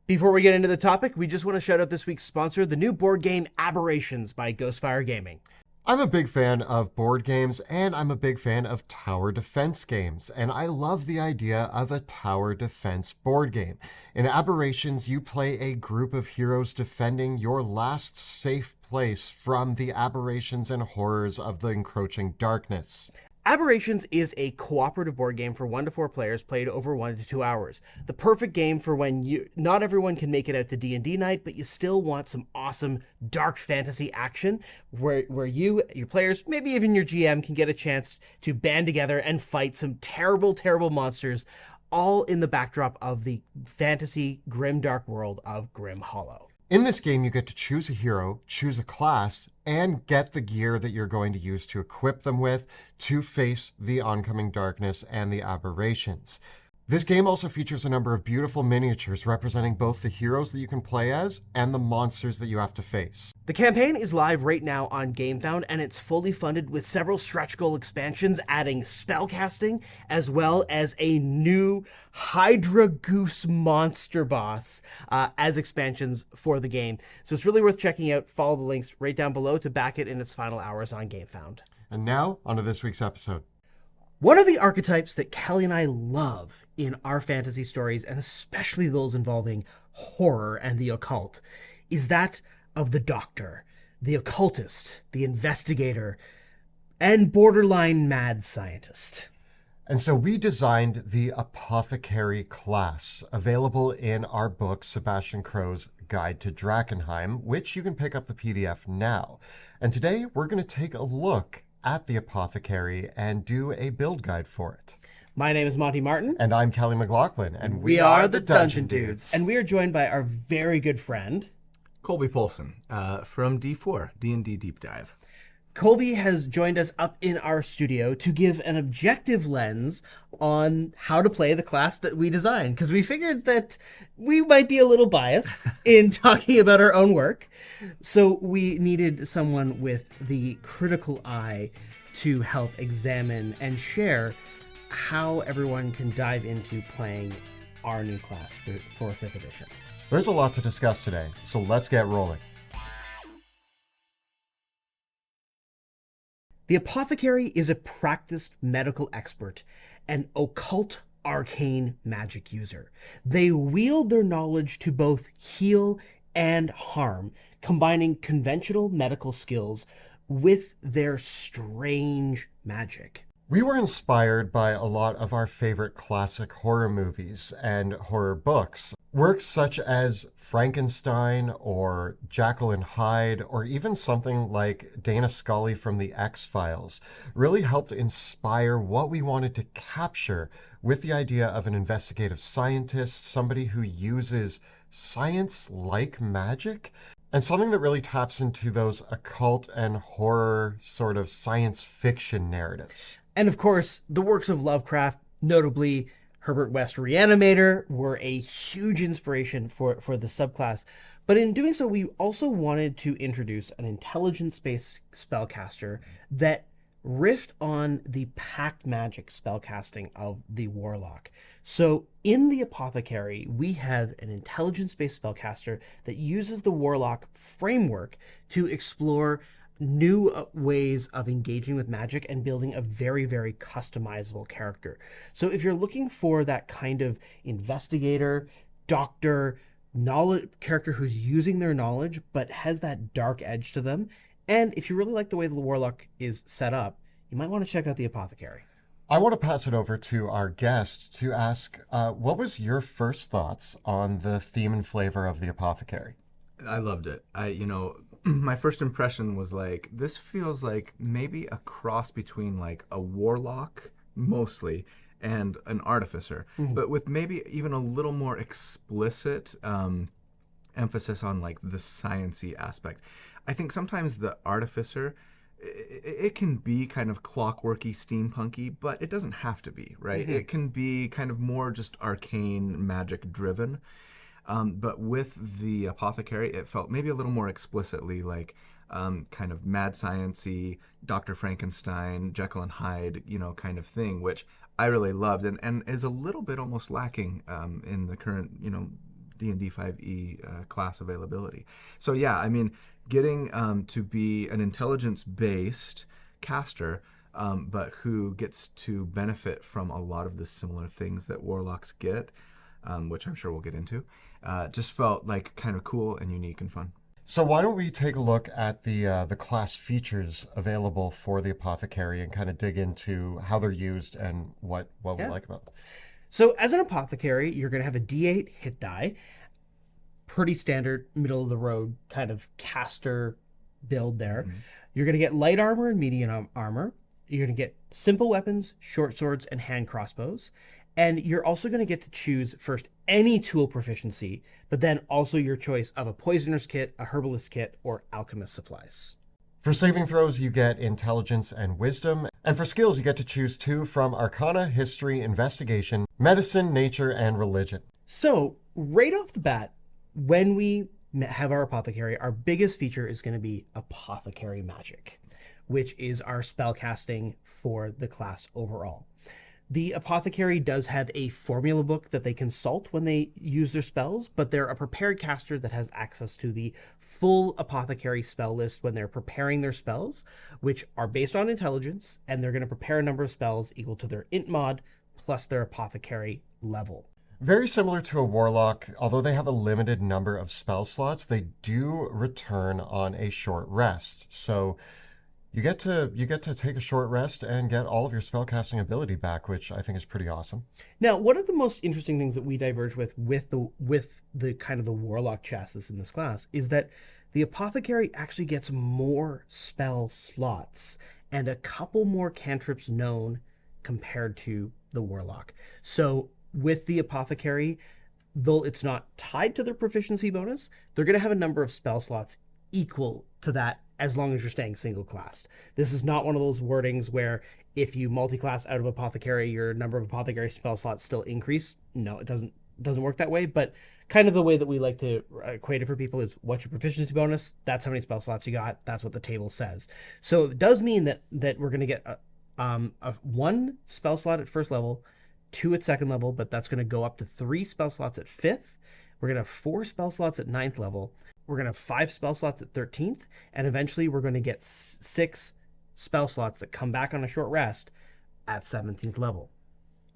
Before we get into the topic, we just want to shout out this week's sponsor, the new board game Aberrations by Ghostfire Gaming. I'm a big fan of board games, and I'm a big fan of tower defense games, and I love the idea of a tower defense board game. In Aberrations, you play a group of heroes defending your last safe place from the aberrations and horrors of the encroaching darkness. Aberrations is a cooperative board game for 1 to 4 players played over 1 to 2 hours. The perfect game for when not everyone can make it out to D&D night, but you still want some awesome dark fantasy action where you, your players, maybe even your GM can get a chance to band together and fight some terrible, terrible monsters, all in the backdrop of the fantasy grim dark world of Grim Hollow. In this game, you get to choose a hero, choose a class, and get the gear that you're going to use to equip them with to face the oncoming darkness and the aberrations. This game also features a number of beautiful miniatures representing both the heroes that you can play as and the monsters that you have to face. The campaign is live right now on GameFound, and it's fully funded with several stretch goal expansions adding spellcasting, as well as a new Hydra Goose monster boss as expansions for the game. So it's really worth checking out. Follow the links right down below to back it in its final hours on GameFound. And now, on to this week's episode. One of the archetypes that Kelly and I love in our fantasy stories, and especially those involving horror and the occult, is that of the doctor, the occultist, the investigator, and borderline mad scientist. And so we designed the Apothecary class, available in our book, Sebastian Crow's Guide to Drakkenheim, which you can pick up the PDF now. And today we're going to take a look at the Apothecary and do a build guide for it. My name is Monty Martin. And I'm Kelly McLaughlin. And we are the Dungeon Dudes. And we are joined by our very good friend, Colby Polson, from D4, D&D Deep Dive. Colby has joined us up in our studio to give an objective lens on how to play the class that we designed, because we figured that we might be a little biased in talking about our own work. So we needed someone with the critical eye to help examine and share how everyone can dive into playing our new class for 5th edition. There's a lot to discuss today, so let's get rolling. The Apothecary is a practiced medical expert and occult arcane magic user. They wield their knowledge to both heal and harm, combining conventional medical skills with their strange magic. We were inspired by a lot of our favorite classic horror movies and horror books. Works such as Frankenstein or Jekyll and Hyde, or even something like Dana Scully from The X-Files, really helped inspire what we wanted to capture with the idea of an investigative scientist, somebody who uses science like magic, and something that really taps into those occult and horror sort of science fiction narratives. And of course, the works of Lovecraft, notably Herbert West Reanimator, were a huge inspiration for the subclass. But in doing so, we also wanted to introduce an intelligence-based spellcaster that riffed on the pact magic spellcasting of the Warlock. So in the Apothecary, we have an intelligence-based spellcaster that uses the Warlock framework to explore new ways of engaging with magic and building a very, very customizable character. So if you're looking for that kind of investigator, doctor, knowledge character who's using their knowledge but has that dark edge to them, and if you really like the way the Warlock is set up, you might want to check out the Apothecary. I want to pass it over to our guest to ask, what was your first thoughts on the theme and flavor of the Apothecary? I loved it. My first impression was like, this feels like maybe a cross between like a warlock, mostly, and an artificer, but with maybe even a little more explicit emphasis on like the sciencey aspect. I think sometimes the artificer, it can be kind of clockworky, steampunky, but it doesn't have to be, right? It can be kind of more just arcane, magic-driven. But with the Apothecary, it felt maybe a little more explicitly like kind of mad science-y, Dr. Frankenstein, Jekyll and Hyde, kind of thing, which I really loved and is a little bit almost lacking in the current, D&D 5e class availability. So yeah, I mean, getting to be an intelligence-based caster, but who gets to benefit from a lot of the similar things that warlocks get, which I'm sure we'll get into, just felt like kind of cool and unique and fun. So why don't we take a look at the class features available for the Apothecary and kind of dig into how they're used and what we like about them. So as an Apothecary, you're going to have a D8 hit die, pretty standard, middle of the road kind of caster build there. Mm-hmm. You're going to get light armor and medium armor. You're going to get simple weapons, short swords, and hand crossbows. And you're also going to get to choose first any tool proficiency, but then also your choice of a poisoner's kit, a herbalist kit, or alchemist supplies. For saving throws, you get intelligence and wisdom. And for skills, you get to choose 2 from Arcana, History, Investigation, Medicine, Nature, and Religion. So right off the bat, when we have our Apothecary, our biggest feature is going to be Apothecary Magic, which is our spell casting for the class overall. The Apothecary does have a formula book that they consult when they use their spells, but they're a prepared caster that has access to the full Apothecary spell list when they're preparing their spells, which are based on intelligence, and they're going to prepare a number of spells equal to their int mod plus their Apothecary level. Very similar to a warlock, although they have a limited number of spell slots, they do return on a short rest. So you get to take a short rest and get all of your spellcasting ability back, which I think is pretty awesome. Now, one of the most interesting things that we diverge with the kind of the warlock chassis in this class is that the Apothecary actually gets more spell slots and a couple more cantrips known compared to the warlock. So with the Apothecary, though it's not tied to their proficiency bonus, they're going to have a number of spell slots equal to that as long as you're staying single classed. This is not one of those wordings where if you multi-class out of Apothecary, your number of Apothecary spell slots still increase. No, it doesn't work that way, but kind of the way that we like to equate it for people is what's your proficiency bonus? That's how many spell slots you got. That's what the table says. So it does mean that we're going to get a 1 spell slot at first level, 2 at second level, but that's going to go up to 3 spell slots at 5th. We're going to have 4 spell slots at 9th level. We're going to have 5 spell slots at 13th, and eventually we're going to get 6 spell slots that come back on a short rest at 17th level.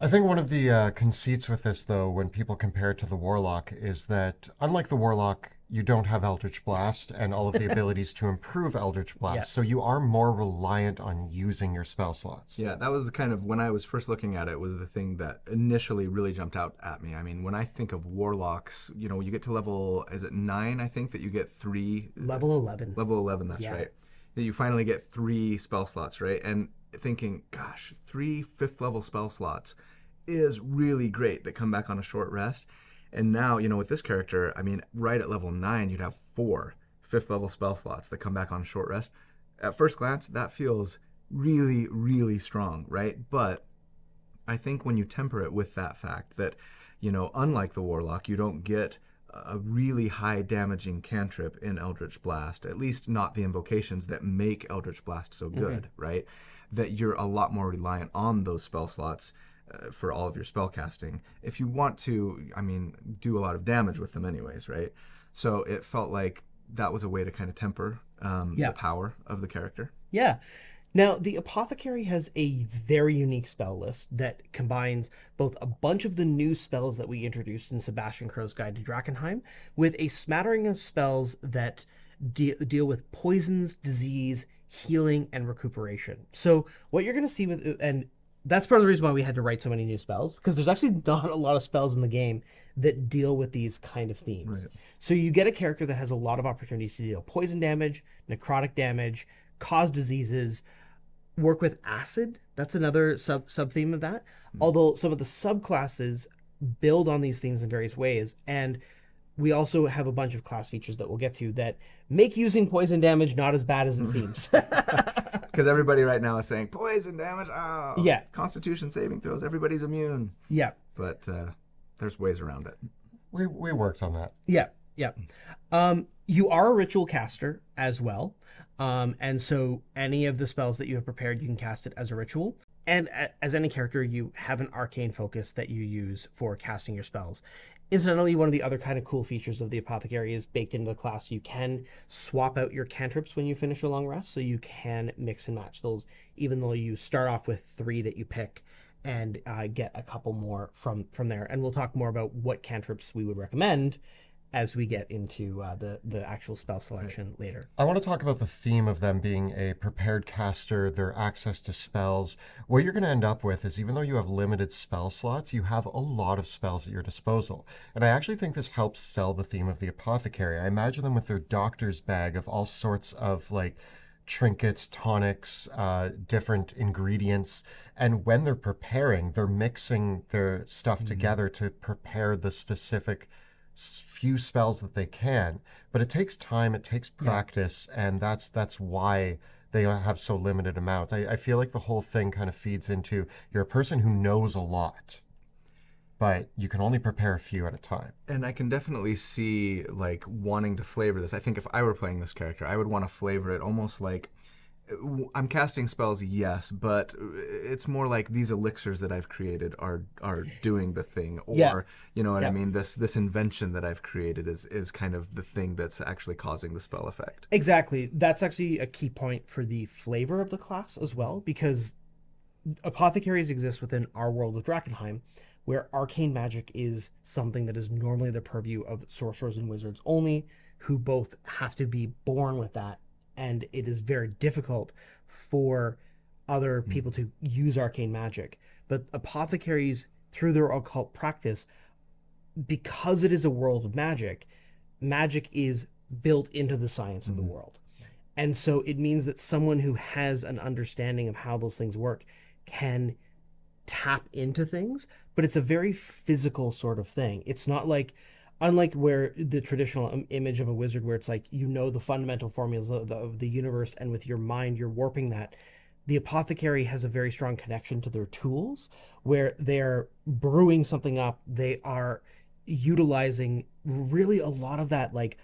I think one of the conceits with this, though, when people compare it to the Warlock, is that unlike the Warlock, you don't have Eldritch Blast and all of the abilities to improve Eldritch Blast, yeah. So you are more reliant on using your spell slots. Yeah, that was kind of, when I was first looking at it, was the thing that initially really jumped out at me. I mean, when I think of Warlocks, you know, you get to level, is it 9, I think, that you get 3... Level 11. Level 11, that's right. That you finally get 3 spell slots, right? And thinking, gosh, 3 5th-level spell slots is really great that come back on a short rest. And now, you know, with this character, I mean, right at level 9, you'd have 4 5th-level spell slots that come back on a short rest. At first glance, that feels really, really strong, right? But I think when you temper it with that fact that, you know, unlike the Warlock, you don't get a really high damaging cantrip in Eldritch Blast, at least not the invocations that make Eldritch Blast so good, right? That you're a lot more reliant on those spell slots for all of your spell casting, if you want to, I mean, do a lot of damage with them anyways, right? So it felt like that was a way to kind of temper the power of the character. Yeah. Now, the Apothecary has a very unique spell list that combines both a bunch of the new spells that we introduced in Sebastian Crow's Guide to Drakkenheim with a smattering of spells that deal with poisons, disease, healing, and recuperation. So what you're going to see with... and that's part of the reason why we had to write so many new spells, because there's actually not a lot of spells in the game that deal with these kind of themes. Right. So you get a character that has a lot of opportunities to deal poison damage, necrotic damage, cause diseases, work with acid. That's another sub-theme of that. Although some of the subclasses build on these themes in various ways, and we also have a bunch of class features that we'll get to that make using poison damage not as bad as it seems. Because everybody right now is saying, poison damage, oh, yeah. Constitution saving throws, everybody's immune. Yeah. But there's ways around it. We worked on that. Yeah, yeah. You are a ritual caster as well. And so any of the spells that you have prepared, you can cast it as a ritual. And as any character, you have an arcane focus that you use for casting your spells. Incidentally, one of the other kind of cool features of the Apothecary is baked into the class. You can swap out your cantrips when you finish a long rest, so you can mix and match those, even though you start off with 3 that you pick and get a couple more from there. And we'll talk more about what cantrips we would recommend as we get into the actual spell selection later. I want to talk about the theme of them being a prepared caster, their access to spells. What you're going to end up with is, even though you have limited spell slots, you have a lot of spells at your disposal. And I actually think this helps sell the theme of the Apothecary. I imagine them with their doctor's bag of all sorts of like trinkets, tonics, different ingredients. And when they're preparing, they're mixing their stuff together to prepare the specific few spells that they can. But it takes time, it takes practice, and that's why they have so limited amounts. I feel like the whole thing kind of feeds into, you're a person who knows a lot, but you can only prepare a few at a time. And I can definitely see like wanting to flavor this. I think if I were playing this character, I would want to flavor it almost like I'm casting spells, yes, but it's more like these elixirs that I've created are doing the thing, or you know what I mean. This invention that I've created is kind of the thing that's actually causing the spell effect. Exactly. That's actually a key point for the flavor of the class as well, because apothecaries exist within our world of Drakenheim, where arcane magic is something that is normally the purview of sorcerers and wizards only, who both have to be born with that, and it is very difficult for other people to use arcane magic. But apothecaries, through their occult practice, because it is a world of magic, magic is built into the science of the world. And so it means that someone who has an understanding of how those things work can tap into things, but it's a very physical sort of thing. It's not like, unlike where the traditional image of a wizard, where it's like, you know, the fundamental formulas of the universe, and with your mind you're warping that. The apothecary has a very strong connection to their tools, where they're brewing something up. They are utilizing really a lot of that, like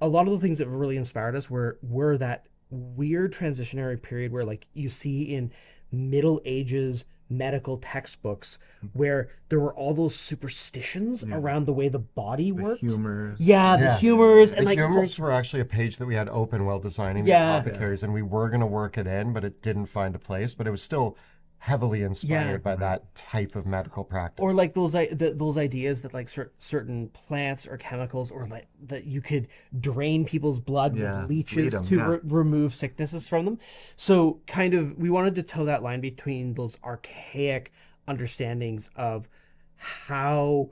a lot of the things that really inspired us were that weird transitionary period where, like, you see in Middle Ages medical textbooks where there were all those superstitions around the way the body worked. Humors. The humors. And the humors were actually a page that we had open while designing the apothecaries, and we were going to work it in, but it didn't find a place. But it was still heavily inspired by that type of medical practice. Or like those ideas that like certain plants or chemicals, or like that you could drain people's blood with leeches to remove sicknesses from them. So kind of we wanted to toe that line between those archaic understandings of how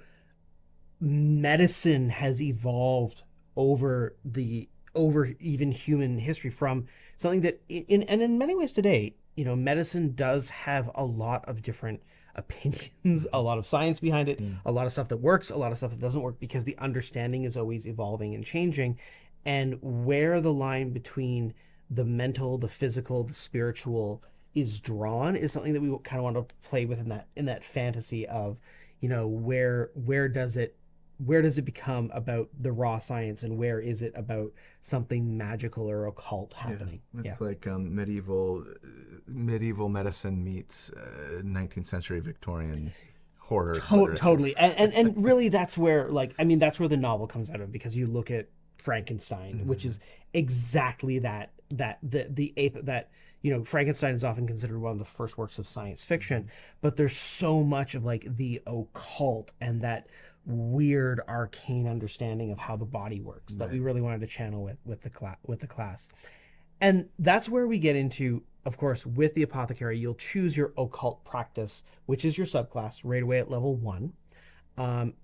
medicine has evolved over even human history, from something that in many ways today, you know, medicine does have a lot of different opinions, a lot of science behind it, a lot of stuff that works, a lot of stuff that doesn't work, because the understanding is always evolving and changing. And where the line between the mental, the physical, the spiritual is drawn is something that we kind of want to play with in that fantasy of, you know, where does it become about the raw science, and where is it about something magical or occult happening? It's like medieval medicine meets 19th century Victorian horror. Totally, and really that's where, like, I mean, that's where the novel comes out of, because you look at Frankenstein, which is exactly that the ape that, you know, Frankenstein is often considered one of the first works of science fiction, but there's so much of like the occult and that weird arcane understanding of how the body works that we really wanted to channel with the class. And that's where we get into, of course, with the apothecary, you'll choose your occult practice, which is your subclass, right away at level 1.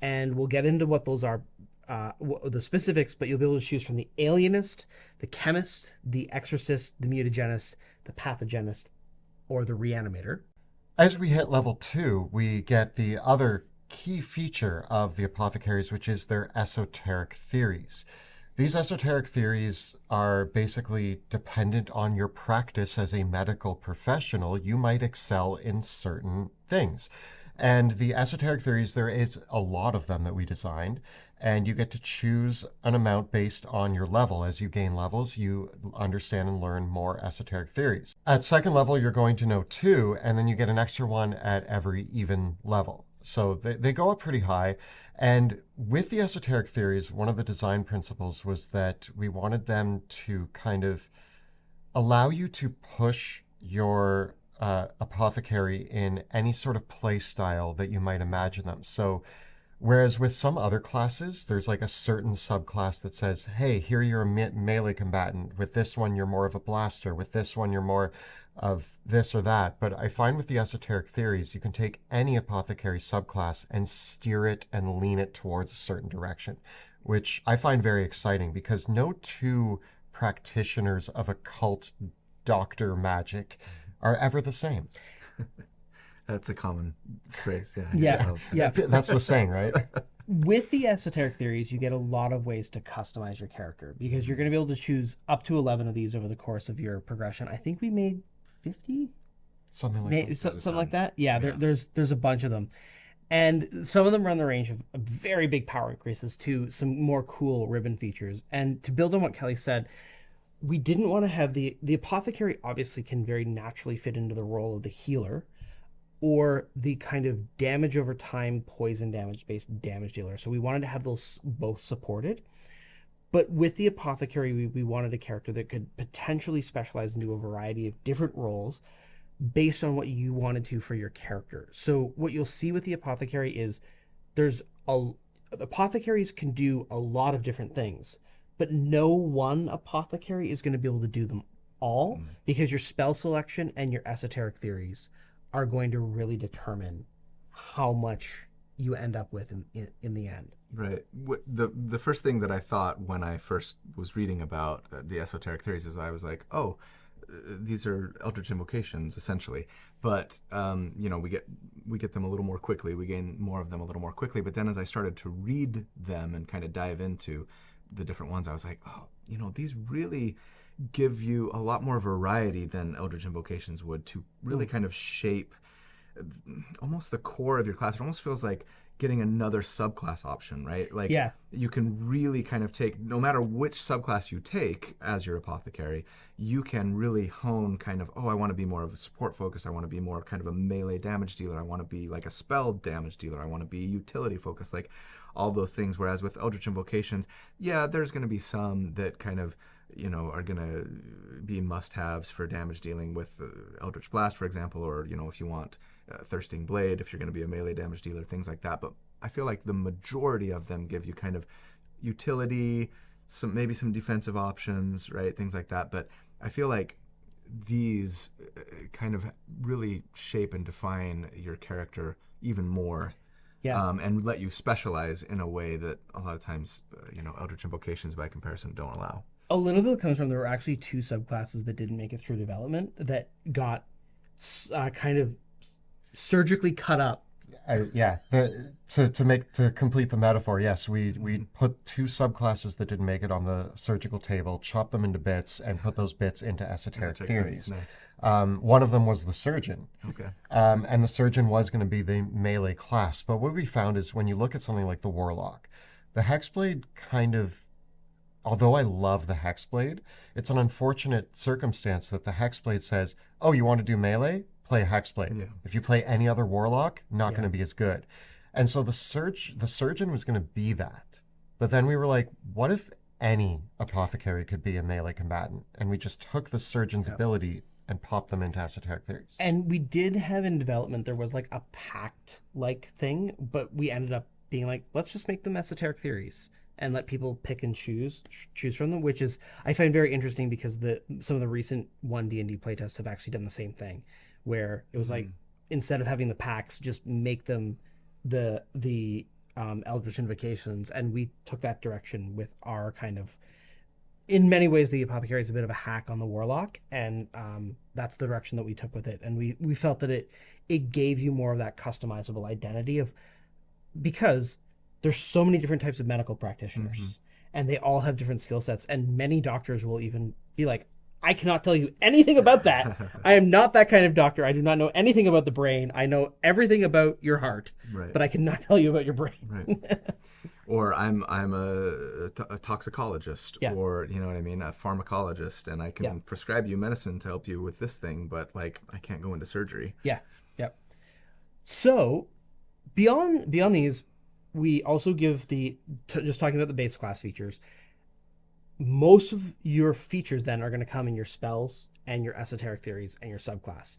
And we'll get into what those are, the specifics, but you'll be able to choose from the alienist, the chemist, the exorcist, the mutagenist, the pathogenist, or the reanimator. As we hit level 2, we get the other key feature of the apothecaries, which is their esoteric theories. These esoteric theories are basically dependent on your practice as a medical professional. You might excel in certain things. And the esoteric theories, there is a lot of them that we designed, and you get to choose an amount based on your level. As you gain levels, you understand and learn more esoteric theories. At second level, you're going to know 2, and then you get an extra one at every even level. So they go up pretty high. And with the esoteric theories, one of the design principles was that we wanted them to kind of allow you to push your apothecary in any sort of play style that you might imagine them. So whereas with some other classes, there's like a certain subclass that says, hey, here you're a melee combatant. With this one, you're more of a blaster. With this one, you're more of this or that. But I find with the esoteric theories, you can take any apothecary subclass and steer it and lean it towards a certain direction, which I find very exciting because no two practitioners of occult doctor magic are ever the same. That's a common phrase. Yeah. That's the saying, right? With the esoteric theories, you get a lot of ways to customize your character because you're going to be able to choose up to 11 of these over the course of your progression. I think we made 50? Something like that. Something like that? Yeah, there's a bunch of them. And some of them run the range of very big power increases to some more cool ribbon features. And to build on what Kelly said, we didn't want to have the apothecary obviously can very naturally fit into the role of the healer or the kind of damage over time, poison damage based damage dealer. So we wanted to have those both supported. But with the apothecary, we wanted a character that could potentially specialize into a variety of different roles based on what you wanted to for your character. So what you'll see with the apothecary is apothecaries can do a lot of different things, but no one apothecary is going to be able to do them all because your spell selection and your esoteric theories are going to really determine how much you end up with in the end. Right. The first thing that I thought when I first was reading about the esoteric theories is I was like, oh, these are eldritch invocations essentially, but we get them a little more quickly. We gain more of them a little more quickly. But then as I started to read them and kind of dive into the different ones, I was like, oh, these really give you a lot more variety than eldritch invocations would to really kind of shape almost the core of your class. It almost feels like getting another subclass option, right? Like you can really kind of take, no matter which subclass you take as your apothecary, you can really hone kind of, I want to be more of a support focused. I want to be more of kind of a melee damage dealer. I want to be like a spell damage dealer. I want to be utility focused, like all those things. Whereas with eldritch invocations, there's going to be some that kind of, are going to be must-haves for damage dealing with Eldritch Blast, for example, or, if you want Thirsting Blade, if you're going to be a melee damage dealer, things like that. But I feel like the majority of them give you kind of utility, maybe some defensive options, right, things like that. But I feel like these kind of really shape and define your character even more. And let you specialize in a way that a lot of times, Eldritch Invocations by comparison don't allow. A little bit comes from there were actually 2 subclasses that didn't make it through development that got kind of surgically cut up. To complete the metaphor, yes, we put 2 subclasses that didn't make it on the surgical table, chopped them into bits, and put those bits into esoteric theories. Nice. One of them was the surgeon. Okay. And the surgeon was going to be the melee class. But what we found is when you look at something like the warlock, the hexblade kind of, although I love the hexblade, it's an unfortunate circumstance that the hexblade says, oh, you want to do melee? Play a hexblade. If you play any other warlock, not going to be as good. And so the surgeon was going to be that. But then we were like, what if any apothecary could be a melee combatant? And we just took the surgeon's ability and popped them into esoteric theories. And we did have in development, there was like a pact-like thing, but we ended up being like, let's just make them esoteric theories and let people pick and choose from them, which is, I find very interesting because some of the recent 1D&D playtests have actually done the same thing, where it was like, instead of having the packs, just make them the Eldritch Invocations, and we took that direction with our kind of, in many ways, the Apothecary is a bit of a hack on the Warlock, and that's the direction that we took with it, and we felt that it gave you more of that customizable identity of, because there's so many different types of medical practitioners, and they all have different skill sets, and many doctors will even be like, I cannot tell you anything about that. I am not that kind of doctor. I do not know anything about the brain. I know everything about your heart, Right. but I cannot tell you about your brain. Right. Or I'm a toxicologist, Yeah. or you know what I mean, a pharmacologist, and I can Yeah. prescribe you medicine to help you with this thing, but like I can't go into surgery. Yeah. Yeah. So beyond these, we also give just talking about the base class features. Most of your features then are going to come in your spells and your esoteric theories and your subclass.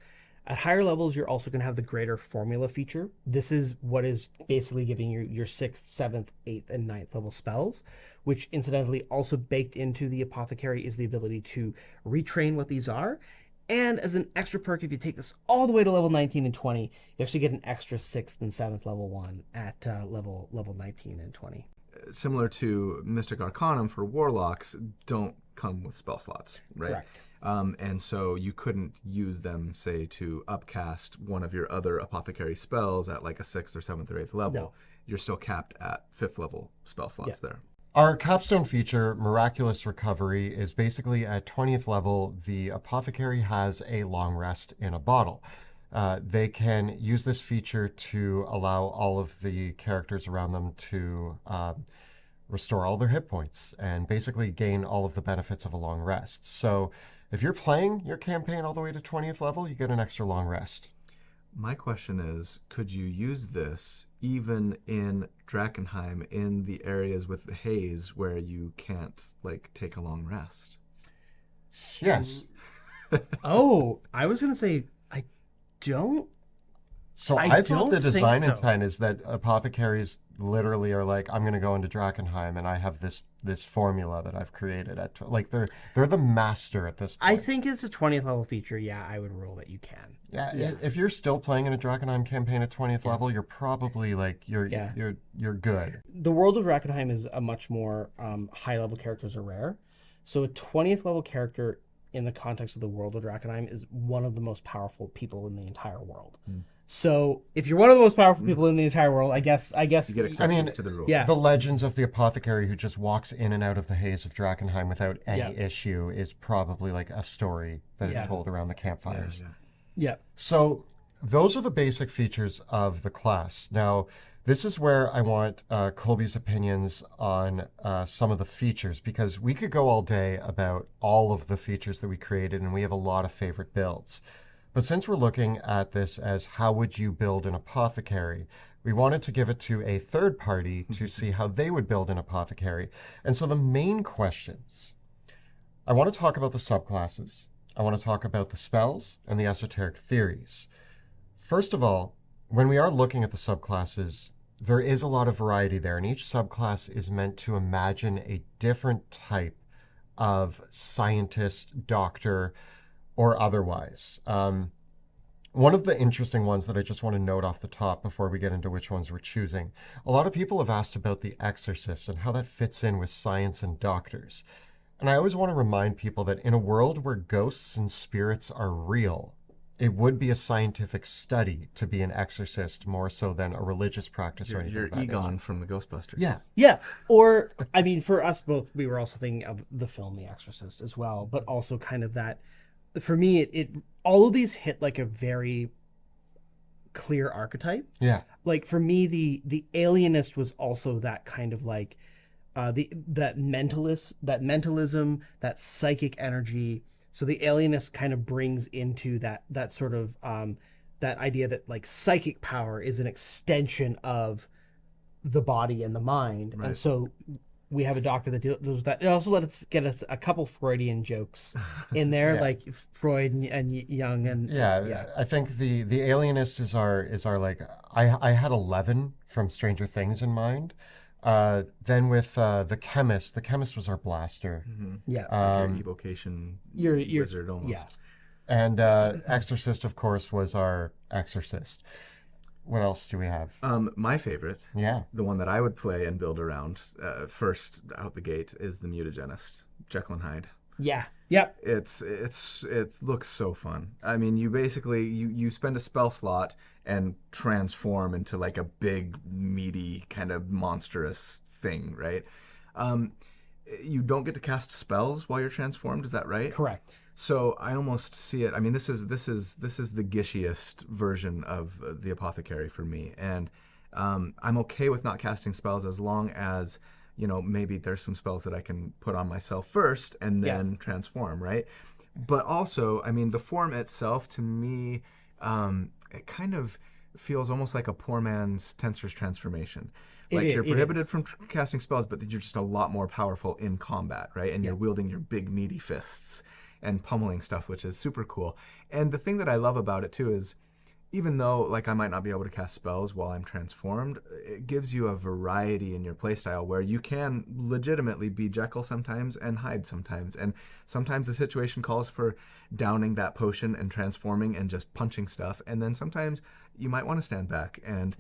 At higher levels, you're also going to have the greater formula feature. This is what is basically giving you your 6th, 7th, 8th, and 9th level spells, which incidentally also baked into the apothecary is the ability to retrain what these are. And as an extra perk, if you take this all the way to level 19 and 20, you actually get an extra 6th and 7th level 1 at level 19 and 20. Similar to Mystic Arcanum for warlocks, don't come with spell slots, right? Correct. And so you couldn't use them, say, to upcast one of your other apothecary spells at like a 6th or 7th or 8th level. No. You're still capped at 5th level spell slots there. Our capstone feature, Miraculous Recovery, is basically at 20th level, the apothecary has a long rest in a bottle. They can use this feature to allow all of the characters around them to restore all their hit points and basically gain all of the benefits of a long rest. So if you're playing your campaign all the way to 20th level, you get an extra long rest. My question is, could you use this even in Drakenheim in the areas with the haze where you can't like take a long rest? Yes. Oh, I was going to say, I don't. So I I thought don't the think design so. intent is that apothecaries literally are like, I'm going to go into Drakenheim and I have this formula that I've created like they're the master at this point. I think it's a 20th level feature. Yeah, I would rule that you can. Yeah, if you're still playing in a Drakenheim campaign at 20th level, you're probably like you're good. The world of Rakenheim is a much more high level characters are rare. So a 20th level character in the context of the world of Drakenheim is one of the most powerful people in the entire world. So if you're one of the most powerful people in the entire world, I guess You get exceptions to the rule. yeah. The legends of the apothecary who just walks in and out of the haze of Drakenheim without any Yeah. issue is probably like a story that Yeah. is told around the campfires. Yeah. So those are the basic features of the class. Now, this is where I want Colby's opinions on some of the features, because we could go all day about all of the features that we created, and we have a lot of favorite builds. But since we're looking at this as how would you build an apothecary, we wanted to give it to a third party to see how they would build an apothecary. And so the main questions, I want to talk about the subclasses. I want to talk about the spells and the esoteric theories. First of all, when we are looking at the subclasses, there is a lot of variety there, and each subclass is meant to imagine a different type of scientist, doctor, or otherwise. One of the interesting ones that I just want to note off the top before we get into which ones we're choosing, a lot of people have asked about the exorcist and how that fits in with science and doctors. And I always want to remind people that in a world where ghosts and spirits are real, it would be a scientific study to be an exorcist more so than a religious practice or anything You're of that Egon nature. from the Ghostbusters. Yeah. Yeah. Or, I mean, for us both, we were also thinking of the film The Exorcist as well, but also kind of that, for me, it all of these hit like a very clear archetype. Yeah. Like for me, the alienist was also that kind of like that mentalism, that psychic energy. So the alienist kind of brings into that sort of that idea that like psychic power is an extension of the body and the mind. Right. And so we have a doctor that deals with that. It also let us get us a couple Freudian jokes in there, Yeah. like Freud and Jung and Yeah, I think the alienist is our like I had 11 from Stranger Things in mind. Then with the chemist was our blaster, yeah. Like your evocation Your wizard almost. yeah. and exorcist, of course, was our exorcist. What else do we have? My favorite, Yeah, the one that I would play and build around first out the gate, is the mutagenist, Jekyll and Hyde. Yeah. Yep. It looks so fun. I mean, you basically you spend a spell slot and transform into like a big, meaty, kind of monstrous thing, right? You don't get to cast spells while you're transformed. Is that right? Correct. So I almost see it. I mean, this is the gishiest version of the apothecary for me, and I'm okay with not casting spells as long as maybe there's some spells that I can put on myself first and then transform, right? But also, I mean, the form itself to me, it kind of feels almost like a poor man's Tensor's transformation. Like you're prohibited from casting spells, but you're just a lot more powerful in combat, right? And you're wielding your big meaty fists and pummeling stuff, which is super cool. And the thing that I love about it too is, even though like I might not be able to cast spells while I'm transformed, it gives you a variety in your playstyle where you can legitimately be Jekyll sometimes and Hyde sometimes. And sometimes the situation calls for downing that potion and transforming and just punching stuff. And then sometimes you might want to stand back and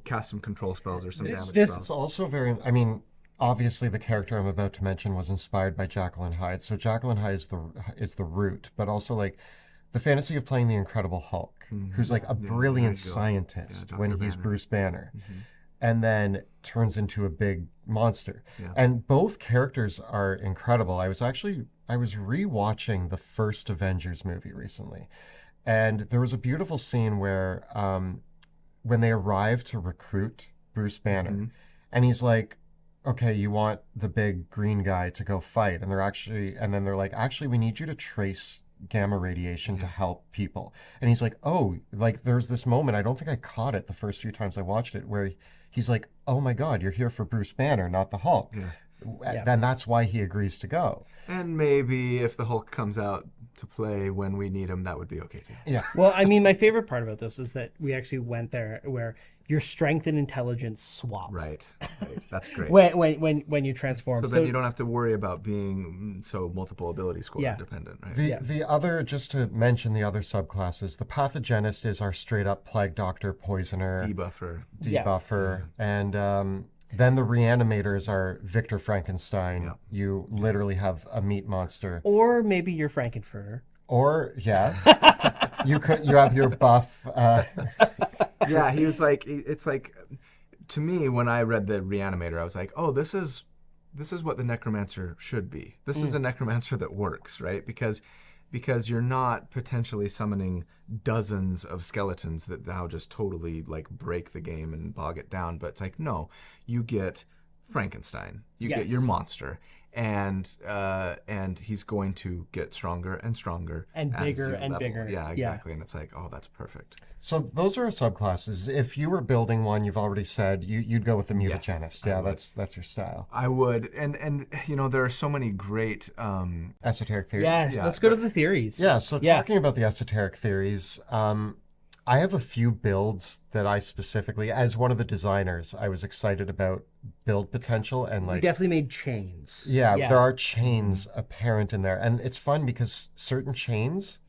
cast some control spells or some damage spells. It's also very, I mean, obviously the character I'm about to mention was inspired by Jekyll and Hyde. So Jekyll and Hyde is the root, but also like the fantasy of playing the Incredible Hulk, who's like a brilliant scientist when he's Bruce Banner, and then turns into a big monster. And both characters are incredible. I was rewatching the first Avengers movie recently, and there was a beautiful scene where when they arrive to recruit Bruce Banner, and he's like, okay, you want the big green guy to go fight, and they're like, actually, we need you to trace gamma radiation to help people. And he's like, oh, like there's this moment, I don't think I caught it the first few times I watched it, where he's like, oh my God, you're here for Bruce Banner, not the Hulk. Then that's why he agrees to go. And maybe if the Hulk comes out to play when we need him, that would be okay too. Yeah. Well, I mean, my favorite part about this is that we actually went there where your strength and intelligence swap. Right. That's great. when you transform. So then you don't have to worry about being so multiple ability score dependent, right? The other, just to mention the other subclasses, the pathogenist is our straight up plague doctor, poisoner, debuffer, and then the reanimators are Victor Frankenstein. Yeah. You literally have a meat monster. Or maybe you're Frankenfurter. Or you have your buff. Yeah, he was like, it's like, to me, when I read the Reanimator, I was like, oh, this is what the Necromancer should be. This is a Necromancer that works, right? Because you're not potentially summoning dozens of skeletons that now just totally like break the game and bog it down. But it's like, no, you get Frankenstein, you get your monster. And he's going to get stronger and stronger and bigger and bigger. Yeah, exactly. And it's like, oh, that's perfect. So those are our subclasses. If you were building one, you've already said you'd go with the mutagenist. Yes, that's your style. I would. And there are so many great esoteric theories. Yeah, let's go to the theories. Yeah. So talking about the esoteric theories, I have a few builds that I specifically, as one of the designers, I was excited about build potential and like. You definitely made chains. Yeah, there are chains apparent in there, and it's fun because certain chains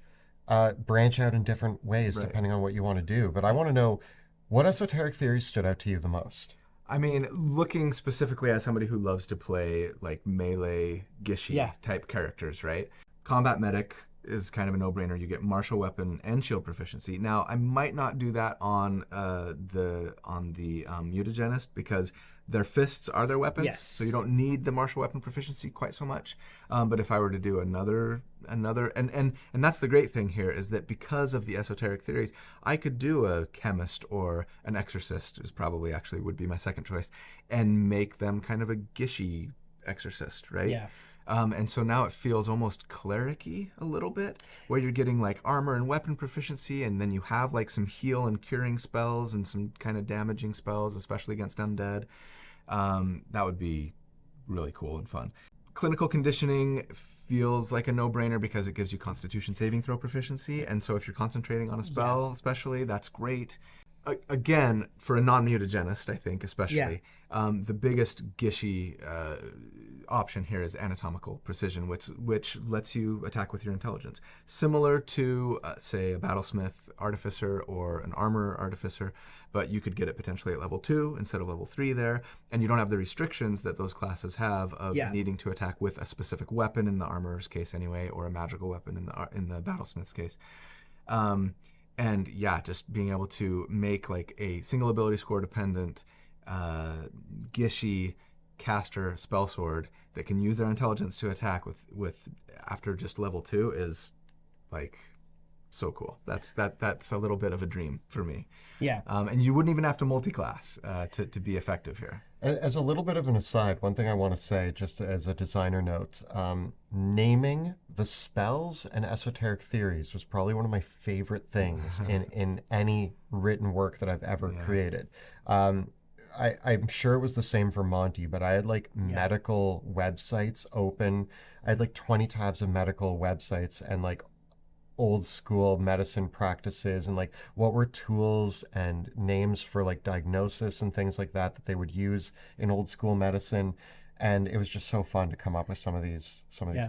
branch out in different ways depending on what you want to do. But I want to know what esoteric theories stood out to you the most. I mean, looking specifically at somebody who loves to play like melee, gishy type characters, right? Combat medic is kind of a no-brainer. You get martial weapon and shield proficiency. Now, I might not do that on the mutagenist because their fists are their weapons, so you don't need the martial weapon proficiency quite so much. But if I were to do another, and that's the great thing here is that because of the esoteric theories, I could do a chemist or an exorcist, is probably actually would be my second choice, and make them kind of a gishy exorcist, right? Yeah. And so now it feels almost cleric-y a little bit, where you're getting like armor and weapon proficiency, and then you have like some heal and curing spells and some kind of damaging spells, especially against undead. That would be really cool and fun. Clinical conditioning feels like a no-brainer because it gives you Constitution saving throw proficiency, and so if you're concentrating on a spell, especially, that's great. Again, for a non-mutagenist, I think, especially, the biggest gishy option here is anatomical precision, which lets you attack with your intelligence. Similar to, say, a battlesmith artificer or an armor artificer, but you could get it potentially at level 2 instead of level 3 there, and you don't have the restrictions that those classes have of needing to attack with a specific weapon in the armorer's case anyway, or a magical weapon in the battlesmith's case. And just being able to make like a single ability score dependent, gishy caster spell sword that can use their intelligence to attack with after just level 2 is like so cool. That's a little bit of a dream for me. Yeah. And you wouldn't even have to multi-class to be effective here. As a little bit of an aside, one thing I want to say, just as a designer note, naming the spells and esoteric theories was probably one of my favorite things in any written work that I've ever created. I'm sure it was the same for Monty, but I had like medical websites open. I had like 20 tabs of medical websites and like old school medicine practices and like what were tools and names for like diagnosis and things like that they would use in old school medicine. And it was just so fun to come up with some of these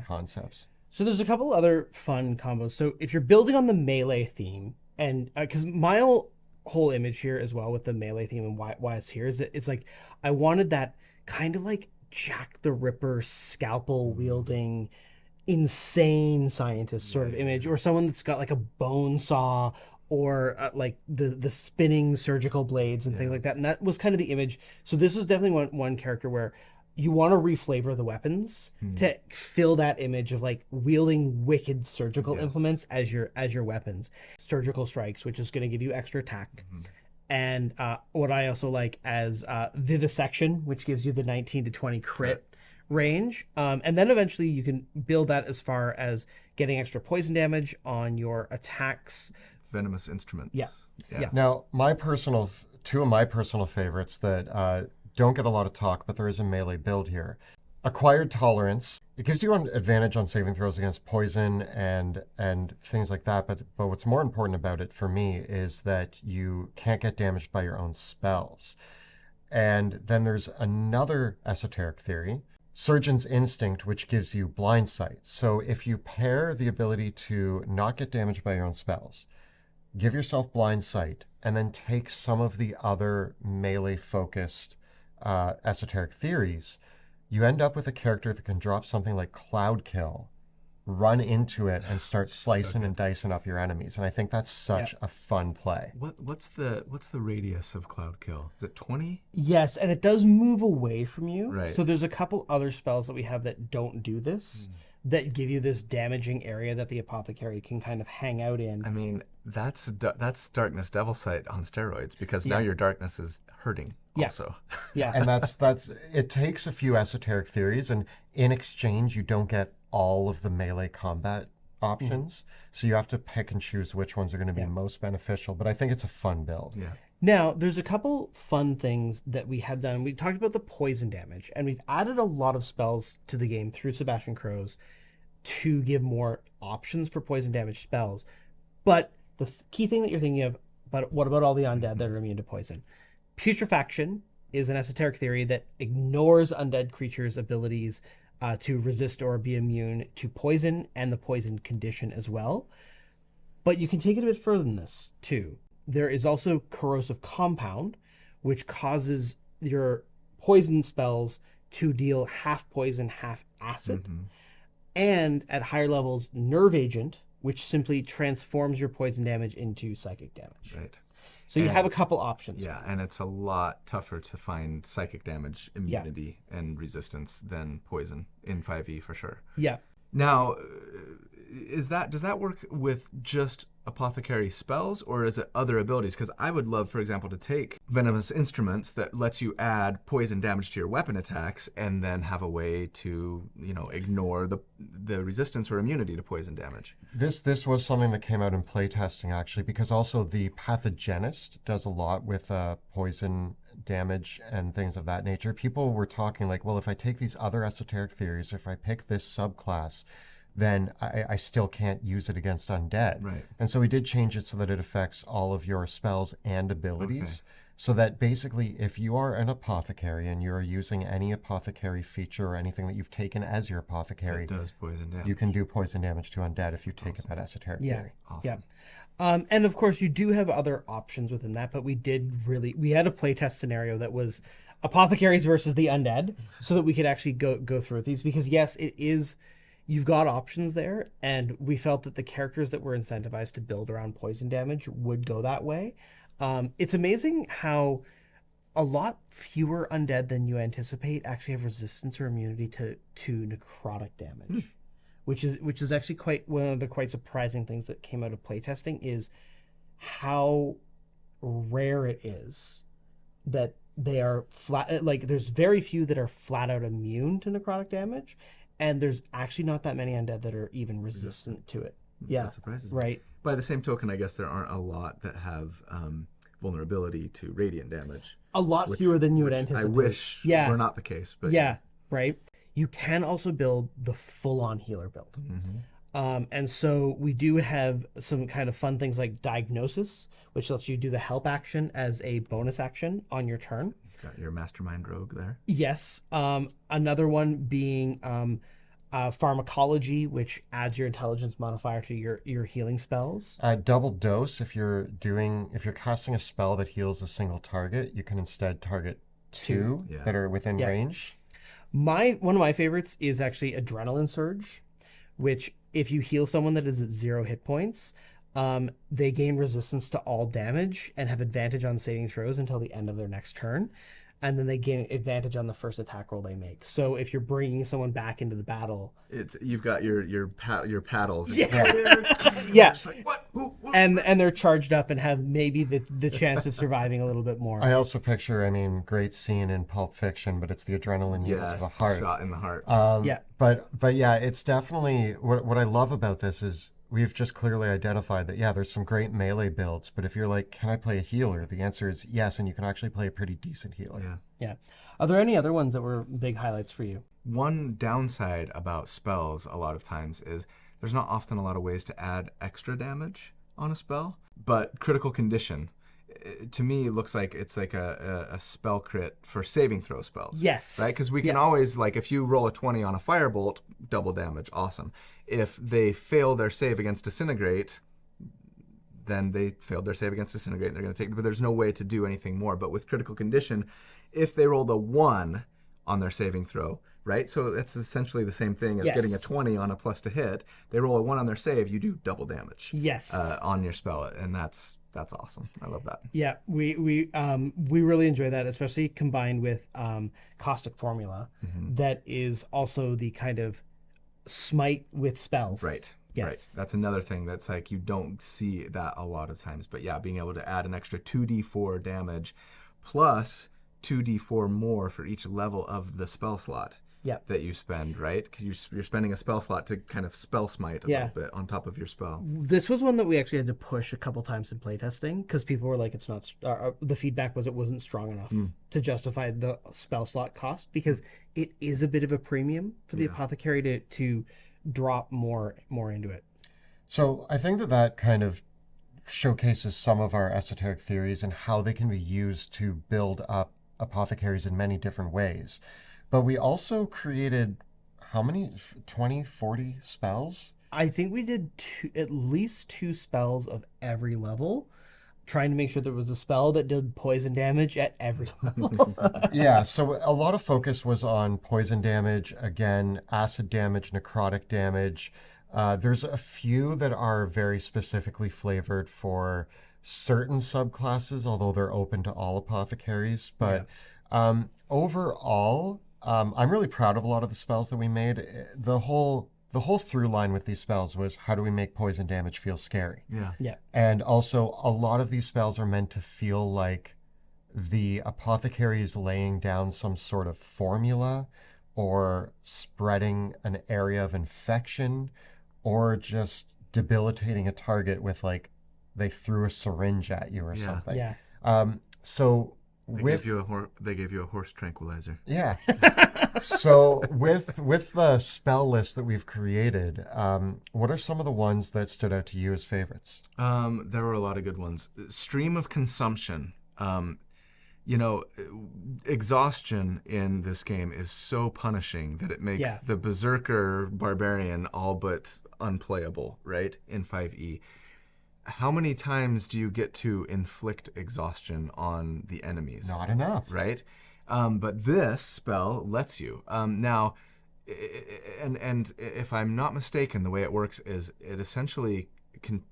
concepts. So there's a couple other fun combos. So if you're building on the melee theme, and because my whole image here as well with the melee theme and why it's here is it's like I wanted that kind of like Jack the Ripper scalpel wielding insane scientist sort of image, or someone that's got like a bone saw or like the spinning surgical blades and things like that. And that was kind of the image. So this is definitely one character where you want to reflavor the weapons to fill that image of like wielding wicked surgical implements as your weapons. Surgical strikes, which is going to give you extra attack. And what I also like as vivisection, which gives you the 19 to 20 crit range. And then eventually you can build that as far as getting extra poison damage on your attacks. Venomous instruments. Yeah. Now, two of my personal favorites that don't get a lot of talk, but there is a melee build here. Acquired Tolerance. It gives you an advantage on saving throws against poison and things like that. But what's more important about it for me is that you can't get damaged by your own spells. And then there's another esoteric theory, Surgeon's Instinct, which gives you blind sight. So if you pair the ability to not get damaged by your own spells, give yourself blind sight, and then take some of the other melee-focused esoteric theories, you end up with a character that can drop something like Cloud Kill, run into it, and start slicing and dicing up your enemies. And I think that's such a fun play. What's the radius of Cloud Kill? Is it 20? Yes, and it does move away from you. Right. So there's a couple other spells that we have that don't do this, that give you this damaging area that the apothecary can kind of hang out in. I mean, that's Darkness Devil Sight on steroids, because now your darkness is hurting also. Yeah. And that's it takes a few esoteric theories, and in exchange you don't get all of the melee combat options. So you have to pick and choose which ones are going to be most beneficial. But I think it's a fun build. Yeah. Now, there's a couple fun things that we have done. We talked about the poison damage, and we've added a lot of spells to the game through Sebastian Crows to give more options for poison damage spells. But the key thing that you're thinking of, but what about all the undead that are immune to poison? Putrefaction is an esoteric theory that ignores undead creatures' abilities to resist or be immune to poison and the poison condition as well. But you can take it a bit further than this, too. There is also corrosive compound, which causes your poison spells to deal half poison, half acid. And at higher levels, nerve agent, which simply transforms your poison damage into psychic damage. Right. So you have a couple options. Yeah, and it's a lot tougher to find psychic damage, immunity, and resistance than poison in 5e for sure. Yeah. Now, does that work with just apothecary spells, or is it other abilities? Because I would love, for example, to take Venomous Instruments that lets you add poison damage to your weapon attacks, and then have a way to, ignore the resistance or immunity to poison damage. This was something that came out in playtesting, actually, because also the Pathogenist does a lot with poison damage and things of that nature. People were talking like, well, if I take these other esoteric theories, if I pick this subclass, then I still can't use it against undead. Right. And so we did change it so that it affects all of your spells and abilities. So that basically, if you are an apothecary and you're using any apothecary feature or anything that you've taken as your apothecary, It does poison damage. you can do poison damage to undead if you take that esoteric theory. Awesome. Yeah. And of course, you do have other options within that, but we had a playtest scenario that was apothecaries versus the undead, so that we could actually go through these, because yes, it is. You've got options there, and we felt that the characters that were incentivized to build around poison damage would go that way. It's amazing how a lot fewer undead than you anticipate actually have resistance or immunity to necrotic damage, which is actually quite one of the quite surprising things that came out of playtesting is how rare it is that they are flat. Like there's very few that are flat out immune to necrotic damage, and there's actually not that many undead that are even resistant to it. Yeah, That surprises me. right. By the same token, I guess there aren't a lot that have vulnerability to radiant damage. A lot fewer than you would Which anticipate. I wish Yeah. were not the case. But Yeah, right. You can also build the full-on healer build. And so we do have some kind of fun things like diagnosis, which lets you do the help action as a bonus action on your turn. Got your mastermind rogue there. Yes. Another one being pharmacology, which adds your intelligence modifier to your healing spells. Double dose. If you're casting a spell that heals a single target, you can instead target two Yeah. that are within range. One of my favorites is actually adrenaline surge, which if you heal someone that is at 0 hit points, they gain resistance to all damage and have advantage on saving throws until the end of their next turn. And then they gain advantage on the first attack roll they make. So if you're bringing someone back into the battle, You've got your paddles. yeah, It's like, what? Who? and they're charged up and have maybe the chance of surviving a little bit more. I also picture, great scene in Pulp Fiction, but it's the adrenaline unit to the heart. Shot in the heart. Yeah. But yeah, it's definitely what I love about this is we've just clearly identified that, yeah, there's some great melee builds, but if you're like, can I play a healer? The answer is yes, and you can actually play a pretty decent healer. Yeah. Yeah. Are there any other ones that were big highlights for you? One downside about spells a lot of times is there's not often a lot of ways to add extra damage on a spell, but critical condition to me looks like it's like a spell crit for saving throw spells. Yes. Right? Because we can always, like, if you roll a 20 on a firebolt, double damage, awesome. If they fail their save against disintegrate, then they failed their save against disintegrate and they're going to take it. But there's no way to do anything more. But with critical condition, if they rolled a 1 on their saving throw, right? So that's essentially the same thing as getting a 20 on a plus to hit. They roll a 1 on their save, you do double damage. Yes. On your spell, and that's awesome. I love that. Yeah, we really enjoy that, especially combined with caustic formula. That is also the kind of smite with spells. Right. Yes. Right. That's another thing that's like you don't see that a lot of times. But yeah, being able to add an extra 2d4 damage plus 2d4 more for each level of the spell slot that you spend, right? Because you're spending a spell slot to kind of spell smite a little bit on top of your spell. This was one that we actually had to push a couple times in playtesting because people were like, "It's not." The feedback was it wasn't strong enough to justify the spell slot cost because it is a bit of a premium for the apothecary to drop more into it. So I think that kind of showcases some of our esoteric theories and how they can be used to build up apothecaries in many different ways. But we also created, how many? 20, 40 spells? I think we did at least 2 spells of every level, trying to make sure there was a spell that did poison damage at every level. Yeah, so a lot of focus was on poison damage, again, acid damage, necrotic damage. There's a few that are very specifically flavored for certain subclasses, although they're open to all apothecaries. But overall, I'm really proud of a lot of the spells that we made. The whole through line with these spells was how do we make poison damage feel scary? Yeah. And also, a lot of these spells are meant to feel like the apothecary is laying down some sort of formula or spreading an area of infection or just debilitating a target with, like, they threw a syringe at you or something. Yeah. So They gave you a horse tranquilizer. Yeah. So with the spell list that we've created, what are some of the ones that stood out to you as favorites? There were a lot of good ones. Stream of consumption. Exhaustion in this game is so punishing that it makes the berserker barbarian all but unplayable, right? In 5e. How many times do you get to inflict exhaustion on the enemies? Not enough. Right? But this spell lets you. Now, and if I'm not mistaken, the way it works is it essentially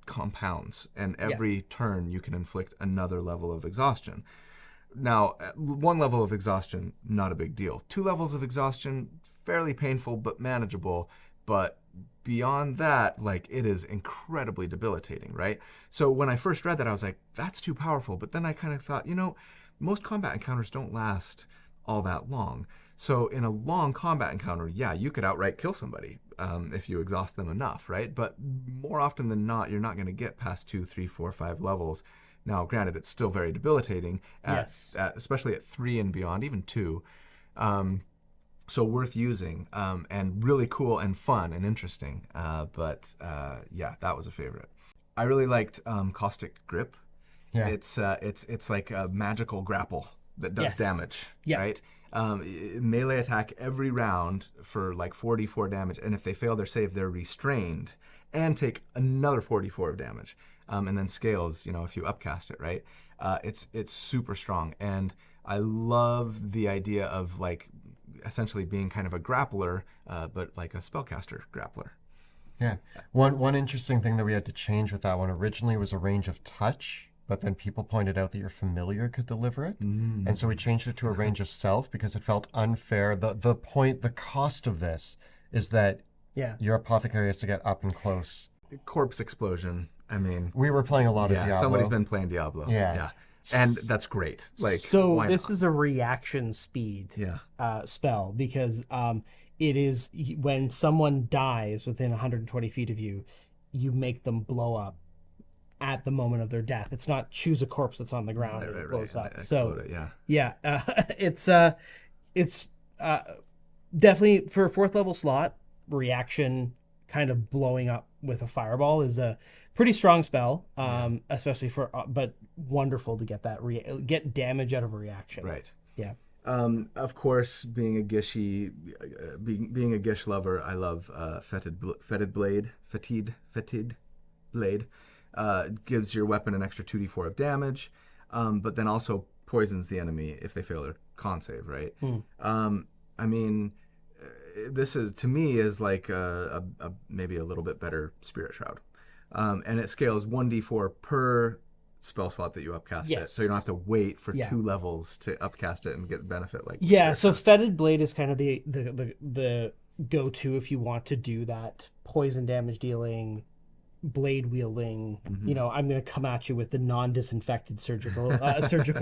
compounds, and every turn you can inflict another level of exhaustion. Now, one level of exhaustion, not a big deal. 2 levels of exhaustion, fairly painful but manageable. But beyond that, like, it is incredibly debilitating, right? So when I first read that, I was like, that's too powerful. But then I kind of thought, most combat encounters don't last all that long. So in a long combat encounter, yeah, you could outright kill somebody if you exhaust them enough, right? But more often than not, you're not going to get past 2, 3, 4, 5 levels. Now, granted, it's still very debilitating, especially at 3 and beyond, even 2. So worth using, and really cool and fun and interesting. But that was a favorite. I really liked Caustic Grip. Yeah. It's like a magical grapple that does damage, right? Melee attack every round for like 44 damage, and if they fail their save, they're restrained and take another 44 of damage. And then scales, if you upcast it, right? It's super strong, and I love the idea of like essentially being kind of a grappler, but like a spellcaster grappler. Yeah. One interesting thing that we had to change with that one originally was a range of touch, but then people pointed out that your familiar could deliver it. And so we changed it to a range of self because it felt unfair. The cost of this is that your apothecary has to get up and close. Corpse explosion. I mean, we were playing a lot of Diablo. Somebody's been playing Diablo. Yeah. And that's great. Like, so this is a reaction speed spell because it is when someone dies within 120 feet of you, you make them blow up at the moment of their death. It's not choose a corpse that's on the ground and it blows up. So it's definitely for a 4th level slot. Reaction kind of blowing up with a fireball is a pretty strong spell, especially for but wonderful to get that get damage out of a reaction. Right. Yeah. Of course, being a Gishy, being a Gish lover, I love fetid blade. Gives your weapon an extra 2d4 of damage, but then also poisons the enemy if they fail their con save. Right. I mean, this is to me is like a maybe a little bit better Spirit Shroud, and it scales 1d4 per spell slot that you upcast it, so you don't have to wait for 2 levels to upcast it and get the benefit. Like so fetid blade is kind of the go-to if you want to do that poison damage dealing, blade wielding. I'm going to come at you with the non-disinfected surgical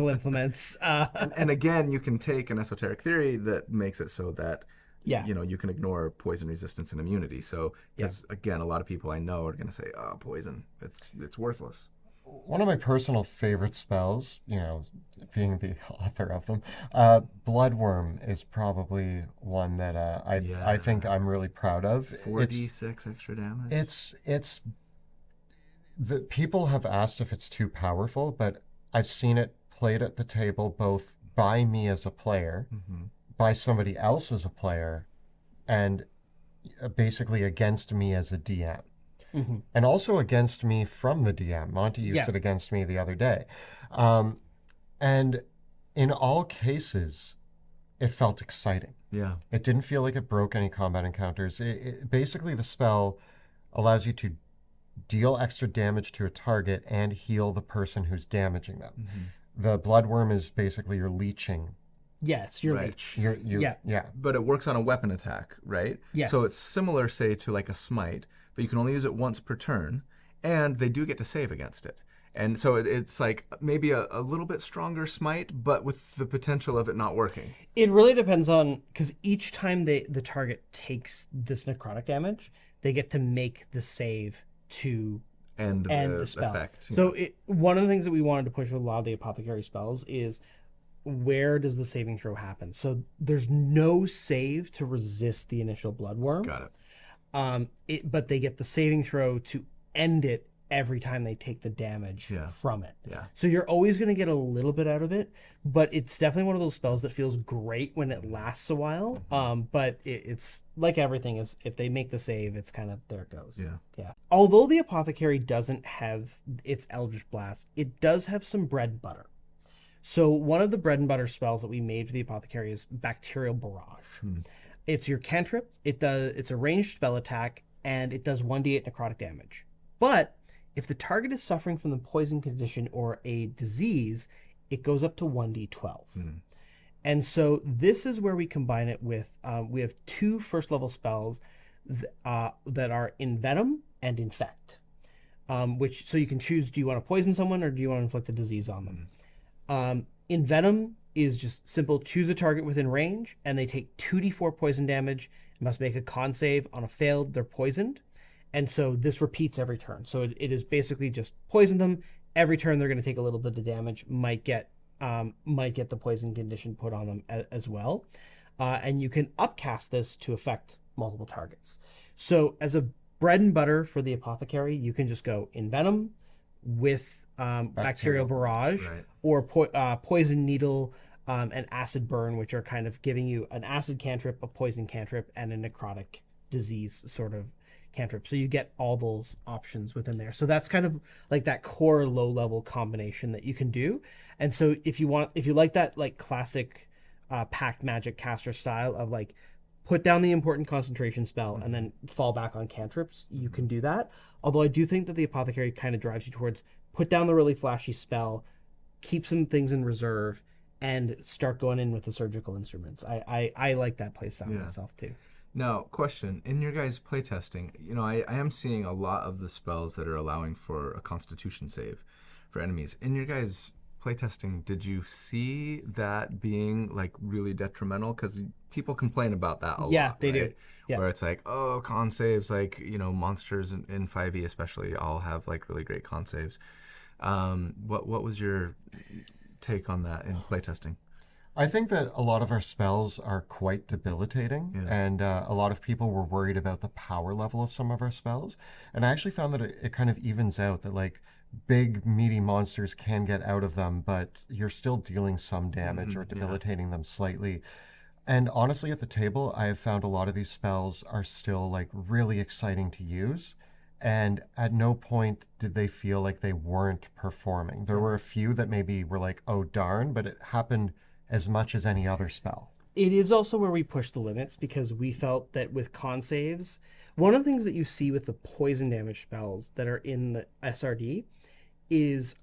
implements. And again, you can take an esoteric theory that makes it so that you can ignore poison resistance and immunity. So, because again, a lot of people I know are going to say, "Oh, poison, it's worthless." One of my personal favorite spells, being the author of them, Bloodworm is probably one that I think I'm really proud of. 4d6 extra damage. It's the people have asked if it's too powerful, but I've seen it played at the table both by me as a player, by somebody else as a player, and basically against me as a DM. And also against me from the DM. Monty used it against me the other day. And in all cases, it felt exciting. Yeah. It didn't feel like it broke any combat encounters. Basically, the spell allows you to deal extra damage to a target and heal the person who's damaging them. The bloodworm is basically your leeching. Yeah, it's your leech. But it works on a weapon attack, right? Yeah. So it's similar, say, to like a smite, but you can only use it once per turn, and they do get to save against it. And so it's like maybe a little bit stronger smite, but with the potential of it not working. It really depends on, because each time the target takes this necrotic damage, they get to make the save to end the spell. Effect. So one of the things that we wanted to push with a lot of the apothecary spells is where does the saving throw happen? So there's no save to resist the initial bloodworm. Got it. But they get the saving throw to end it every time they take the damage from it. Yeah. So you're always going to get a little bit out of it, but it's definitely one of those spells that feels great when it lasts a while. But it's like everything is, if they make the save, it's kind of, there it goes. Yeah. Although the apothecary doesn't have its Eldritch Blast, it does have some bread and butter. So one of the bread and butter spells that we made for the apothecary is Bacterial Barrage. It's your cantrip. It's a ranged spell attack, and it does 1d8 necrotic damage. But if the target is suffering from the poison condition or a disease, it goes up to 1d12. And so this is where we combine it with, we have 2 first level spells that are Envenom and Infect. Which, so you can choose, do you want to poison someone or do you want to inflict a disease on them? Envenom is just simple, choose a target within range, and they take 2d4 poison damage and must make a con save. On a failed, they're poisoned. And so this repeats every turn. So it is basically just poison them. Every turn they're going to take a little bit of damage, might get the poison condition put on them as well. And you can upcast this to affect multiple targets. So as a bread and butter for the Apothecary, you can just go Envenom with Bacterial Barrage, right, or Poison Needle and Acid Burn, which are kind of giving you an acid cantrip, a poison cantrip, and a necrotic disease sort of cantrip. So you get all those options within there. So that's kind of like that core low level combination that you can do. And so if you like that like classic packed magic caster style of like put down the important concentration spell and then fall back on cantrips, you can do that. Although I do think that the Apothecary kind of drives you towards put down the really flashy spell, keep some things in reserve, and start going in with the surgical instruments. I like that playstyle myself too. Now, question, in your guys' playtesting, I am seeing a lot of the spells that are allowing for a constitution save for enemies. In your guys' playtesting, did you see that being like really detrimental? Because people complain about that a lot. Yeah, they do. Yeah. Where it's like, oh, con saves, like, monsters in 5e especially all have like really great con saves. What was your take on that in playtesting? I think that a lot of our spells are quite debilitating, and a lot of people were worried about the power level of some of our spells. And I actually found that it kind of evens out, that like big meaty monsters can get out of them, but you're still dealing some damage or debilitating them slightly. And honestly, at the table, I have found a lot of these spells are still like really exciting to use. And at no point did they feel like they weren't performing. There were a few that maybe were like, oh darn, but it happened as much as any other spell. It is also where we push the limits, because we felt that with con saves, one of the things that you see with the poison damage spells that are in the SRD is,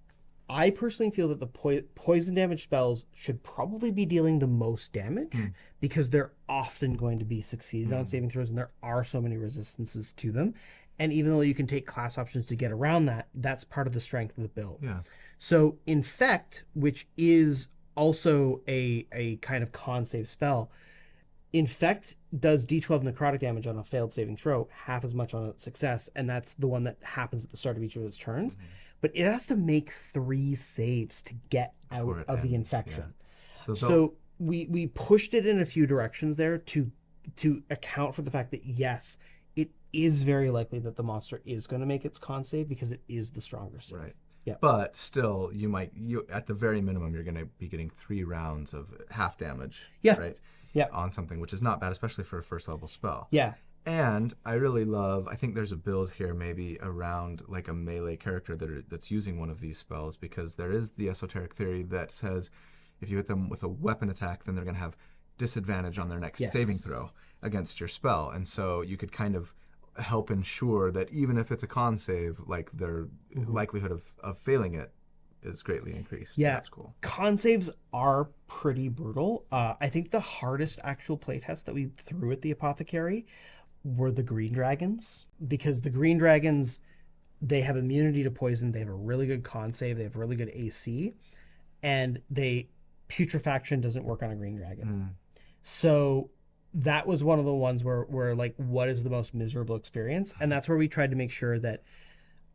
I personally feel that the poison damage spells should probably be dealing the most damage because they're often going to be succeeded on saving throws, and there are so many resistances to them. And even though you can take class options to get around that, that's part of the strength of the build. Yeah. So Infect, which is also a kind of con save spell, Infect does d12 necrotic damage on a failed saving throw, half as much on a success, and that's the one that happens at the start of each of its turns. But it has to make 3 saves to get out of the infection. Yeah. So we pushed it in a few directions there to account for the fact that yes, it is very likely that the monster is going to make its con save because it is the stronger save. Right. Yeah. But still, you at the very minimum, you're going to be getting 3 rounds of half damage. Yeah. Right. Yeah. On something, which is not bad, especially for a first level spell. Yeah. And I really love, I think there's a build here maybe around like a melee character that's using one of these spells, because there is the esoteric theory that says if you hit them with a weapon attack, then they're going to have disadvantage on their next saving throw against your spell. And so you could kind of help ensure that even if it's a con save, like their likelihood of failing it is greatly increased. Yeah, that's cool. Con saves are pretty brutal. I think the hardest actual playtest that we threw at the Apothecary were the green dragons, because the green dragons, they have immunity to poison, they have a really good con save, they have really good AC, and putrefaction doesn't work on a green dragon. So that was one of the ones where like, what is the most miserable experience? And that's where we tried to make sure that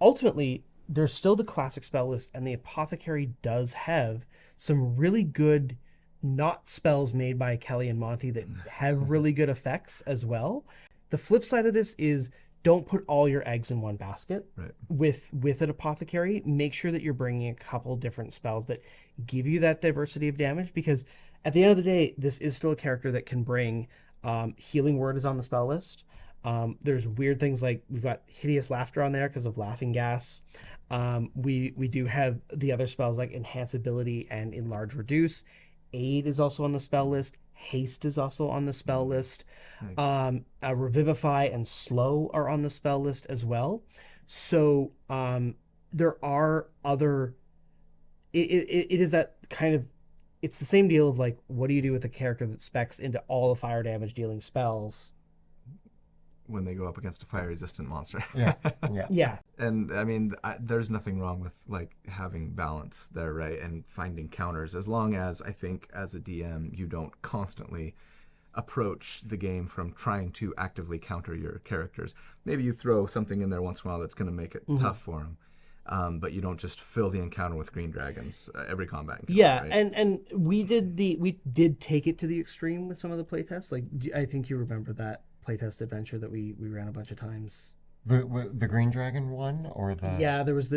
ultimately there's still the classic spell list, and the Apothecary does have some really good not spells made by Kelly and Monty that have really good effects as well. The flip side of this is, don't put all your eggs in one basket. Right. With an Apothecary. Make sure that you're bringing a couple different spells that give you that diversity of damage, because at the end of the day, this is still a character that can bring Healing Word is on the spell list. There's weird things like we've got Hideous Laughter on there because of laughing gas. We do have the other spells like Enhance Ability and Enlarge Reduce. Aid is also on the spell list. Haste is also on the spell list. Revivify and Slow are on the spell list as well. So there are other it is that kind of, it's the same deal of like, what do you do with a character that specs into all the fire damage dealing spells? when they go up against a fire resistant monster. Yeah, yeah. Yeah, And I mean, there's nothing wrong with like having balance there, right? And finding counters, as long as I think as a DM you don't constantly approach the game from trying to actively counter your characters. Maybe you throw something in there once in a while that's going to make it tough for them. But you don't just fill the encounter with green dragons every combat encounter, yeah, right? and we did take it to the extreme with some of the playtests. Like, I think you remember that playtest adventure that we ran a bunch of times. The Green Dragon one or the Yeah, there was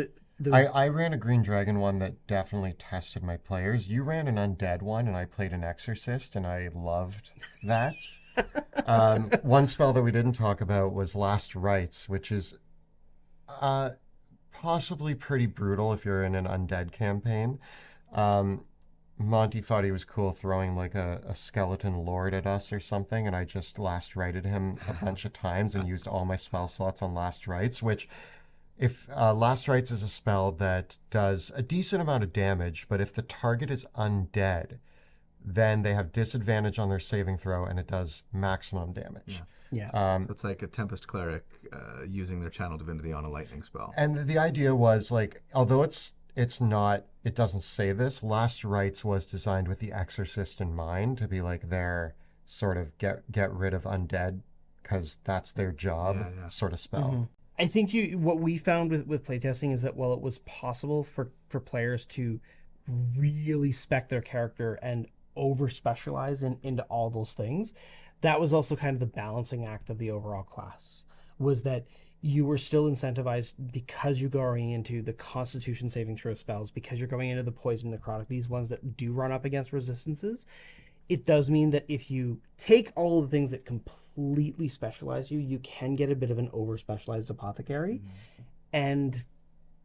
I ran a Green Dragon one that definitely tested my players. You ran an Undead one, and I played an Exorcist, and I loved that. One spell that we didn't talk about was Last Rites, which is possibly pretty brutal if you're in an Undead campaign. Monty thought he was cool throwing like a skeleton lord at us or something, and I just Last Rited him a bunch of times and used all my spell slots on Last Rites, which... If Last Rites is a spell that does a decent amount of damage, but if the target is undead, then they have disadvantage on their saving throw, and it does maximum damage. yeah. So it's like a Tempest Cleric using their Channel Divinity on a lightning spell. And the idea was like, although it's not, it doesn't say this. Last Rites was designed with the Exorcist in mind to be like their sort of get rid of undead because that's their job sort of spell. I think what we found with playtesting is that while it was possible for players to really spec their character and over specialize into all those things, that was also kind of the balancing act of the overall class, was that you were still incentivized because you're going into the Constitution saving throw spells, because you're going into the poison necrotic, these ones that do run up against resistances. It does mean that if you take all of the things that completely specialize you, you can get a bit of an over-specialized apothecary. And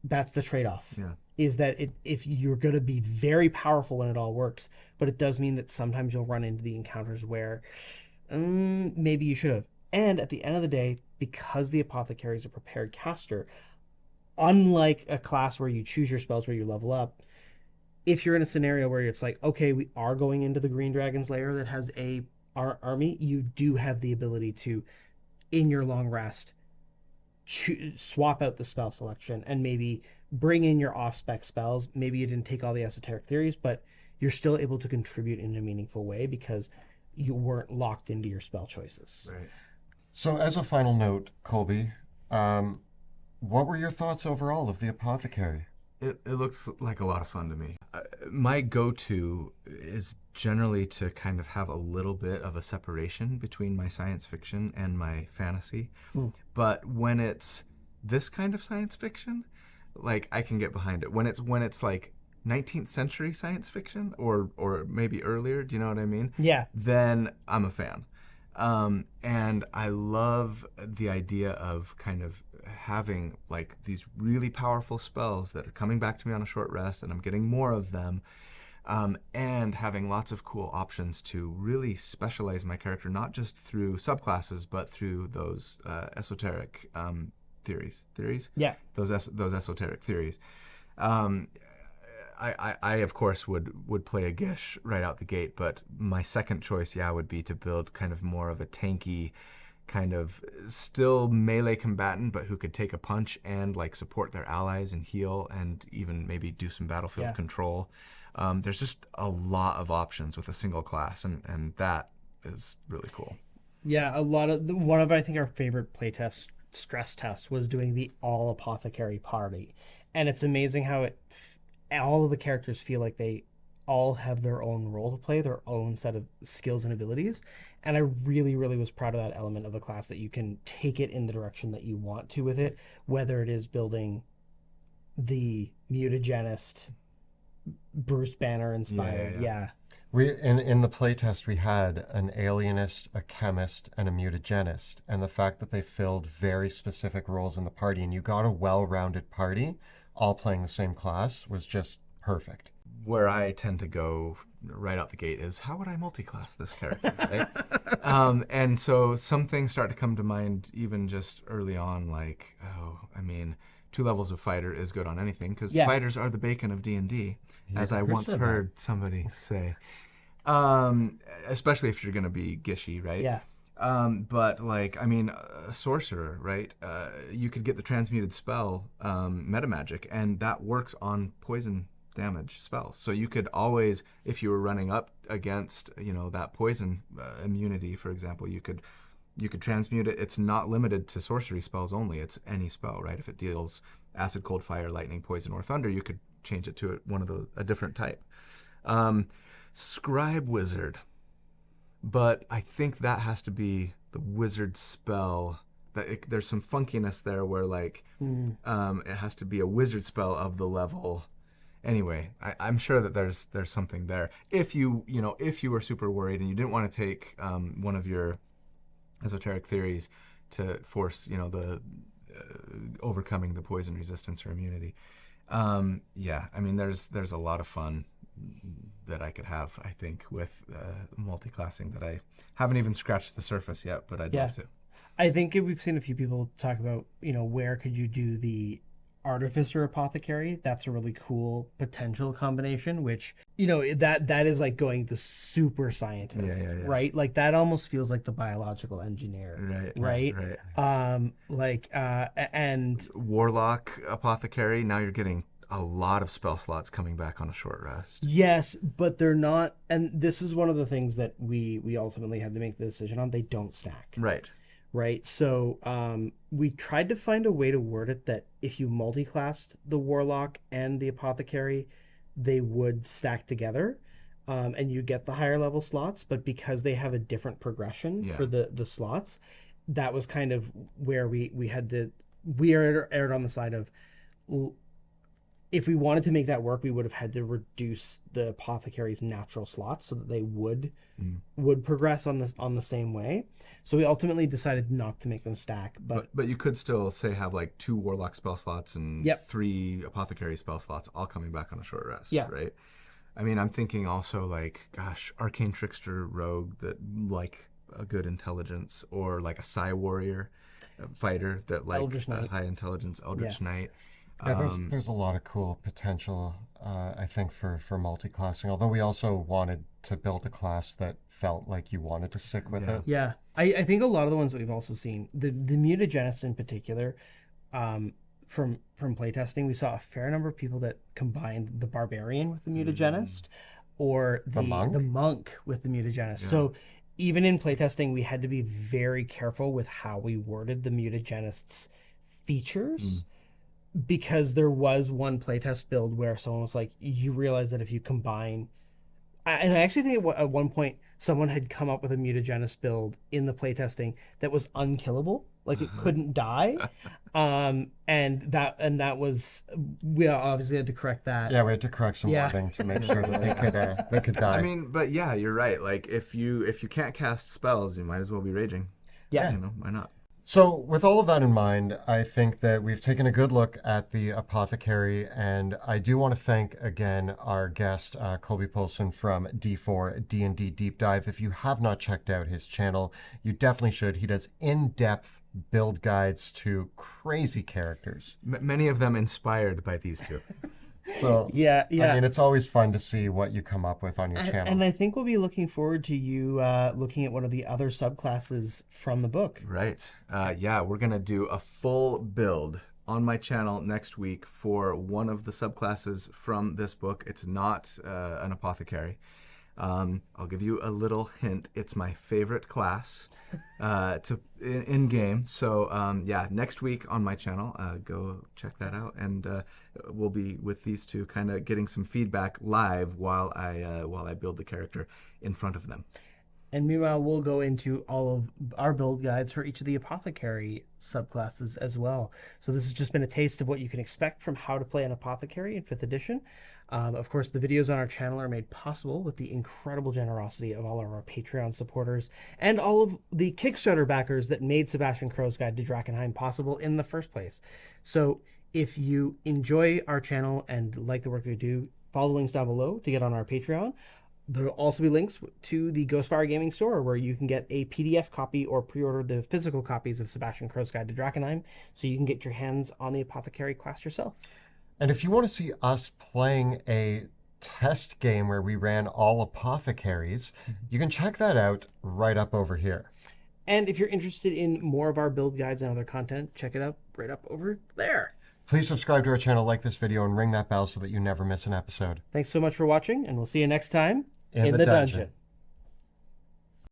that's the trade-off. Yeah. Is that if you're going to be very powerful when it all works, but it does mean that sometimes you'll run into the encounters where maybe you should have. And at the end of the day, because the apothecary is a prepared caster, unlike a class where you choose your spells where you level up, if you're in a scenario where it's like, okay, we are going into the Green Dragon's lair that has our army, you do have the ability to, in your long rest, swap out the spell selection and maybe bring in your off-spec spells. Maybe you didn't take all the esoteric theories, but you're still able to contribute in a meaningful way because you weren't locked into your spell choices. Right. So as a final note, Colby, what were your thoughts overall of the Apothecary? It looks like a lot of fun to me. My go-to is generally to kind of have a little bit of a separation between my science fiction and my fantasy. But when it's this kind of science fiction, like I can get behind it. When it's like 19th century science fiction or maybe earlier, do you know what I mean? Yeah. Then I'm a fan. And I love the idea of kind of having like these really powerful spells that are coming back to me on a short rest, and I'm getting more of them, and having lots of cool options to really specialize my character, not just through subclasses, but through those esoteric theories. Yeah. Those esoteric theories. I of course would play a Gish right out the gate, but my second choice, would be to build kind of more of a tanky, kind of still melee combatant, but who could take a punch and like support their allies and heal and even maybe do some battlefield control. There's just a lot of options with a single class, and that is really cool. Yeah, one of I think our favorite playtest stress tests was doing the all apothecary party, and it's amazing how all of the characters feel like they all have their own role to play, their own set of skills and abilities. And I really, really was proud of that element of the class, that you can take it in the direction that you want to with it, whether it is building the mutagenist, Bruce Banner inspired. Yeah. We in the playtest we had an alienist, a chemist, and a mutagenist, and the fact that they filled very specific roles in the party, and you got a well-rounded party all playing the same class, was just perfect. Where I tend to go right out the gate is, how would I multi-class this character, right? And so some things start to come to mind even just early on, like, 2 levels of fighter is good on anything, because Yeah. fighters are the bacon of D&D, as I who once said heard somebody say. Especially if you're going to be gishy, right? Yeah. But like, I mean, a sorcerer, right? You could get the transmuted spell, meta magic, and that works on poison damage spells. So you could always, if you were running up against, that poison immunity, for example, you could transmute it. It's not limited to sorcery spells only. It's any spell, right? If it deals acid, cold, fire, lightning, poison, or thunder, you could change it to a different type. Scribe wizard. But I think that has to be the wizard spell. There's some funkiness there where like it has to be a wizard spell of the level. Anyway, I'm sure that there's something there. If you were super worried and you didn't want to take one of your esoteric theories to force the overcoming the poison resistance or immunity, yeah, I mean there's a lot of fun that I could have, I think, with multi-classing that I haven't even scratched the surface yet, but I'd love to. I think we've seen a few people talk about, where could you do the artificer apothecary? That's a really cool potential combination, which, that is like going the super scientist, Yeah. right? Like that almost feels like the biological engineer, right? And Warlock apothecary, now you're getting a lot of spell slots coming back on a short rest. yes, but they're not, and this is one of the things that we ultimately had to make the decision on. They don't stack. Right. So we tried to find a way to word it that if you multi-classed the warlock and the apothecary, they would stack together, and you get the higher level slots. But because they have a different progression for the slots, that was kind of where we erred on the side of, if we wanted to make that work, we would have had to reduce the apothecary's natural slots so that they would progress on the same way. So we ultimately decided not to make them stack. But you could still say have like 2 warlock spell slots and 3 apothecary spell slots all coming back on a short rest. Yeah. Right. I mean, I'm thinking also like, gosh, arcane trickster rogue that like a good intelligence, or like a psi warrior fighter that like a high intelligence eldritch knight. Yeah, there's a lot of cool potential, I think, for multi-classing, although we also wanted to build a class that felt like you wanted to stick with it. Yeah, I think a lot of the ones that we've also seen, the mutagenist in particular, from playtesting, we saw a fair number of people that combined the barbarian with the mutagenist, or the monk with the mutagenist. Yeah. So even in playtesting, we had to be very careful with how we worded the mutagenist's features. Because there was one playtest build where someone was like, you realize that if you combine, and I actually think at one point someone had come up with a mutagenist build in the playtesting that was unkillable, like it couldn't die, and that was, we obviously had to correct that. Yeah, we had to correct some wording to make sure that they could die. I mean, but yeah, you're right. Like if you can't cast spells, you might as well be raging. Yeah, why not? So with all of that in mind, I think that we've taken a good look at the apothecary, and I do want to thank again our guest, Colby Poulsen from D4 D&D Deep Dive. If you have not checked out his channel, you definitely should. He does in-depth build guides to crazy characters. Many of them inspired by these two. So, yeah. I mean, it's always fun to see what you come up with on your channel. And I think we'll be looking forward to you looking at one of the other subclasses from the book. Right. Yeah, we're going to do a full build on my channel next week for one of the subclasses from this book. It's not an apothecary. I'll give you a little hint. It's my favorite class in game. So yeah, next week on my channel, go check that out, and we'll be with these two, kind of getting some feedback live while I build the character in front of them. And meanwhile, we'll go into all of our build guides for each of the apothecary subclasses as well. So this has just been a taste of what you can expect from how to play an apothecary in 5th edition. Of course, the videos on our channel are made possible with the incredible generosity of all of our Patreon supporters and all of the Kickstarter backers that made Sebastian Crow's Guide to Drakkenheim possible in the first place. So if you enjoy our channel and like the work we do, follow the links down below to get on our Patreon. There will also be links to the Ghostfire Gaming store where you can get a PDF copy or pre-order the physical copies of Sebastian Crow's Guide to Drakenheim so you can get your hands on the Apothecary class yourself. And if you want to see us playing a test game where we ran all apothecaries, you can check that out right up over here. And if you're interested in more of our build guides and other content, check it out right up over there. Please subscribe to our channel, like this video, and ring that bell so that you never miss an episode. Thanks so much for watching, and we'll see you next time In the dungeon.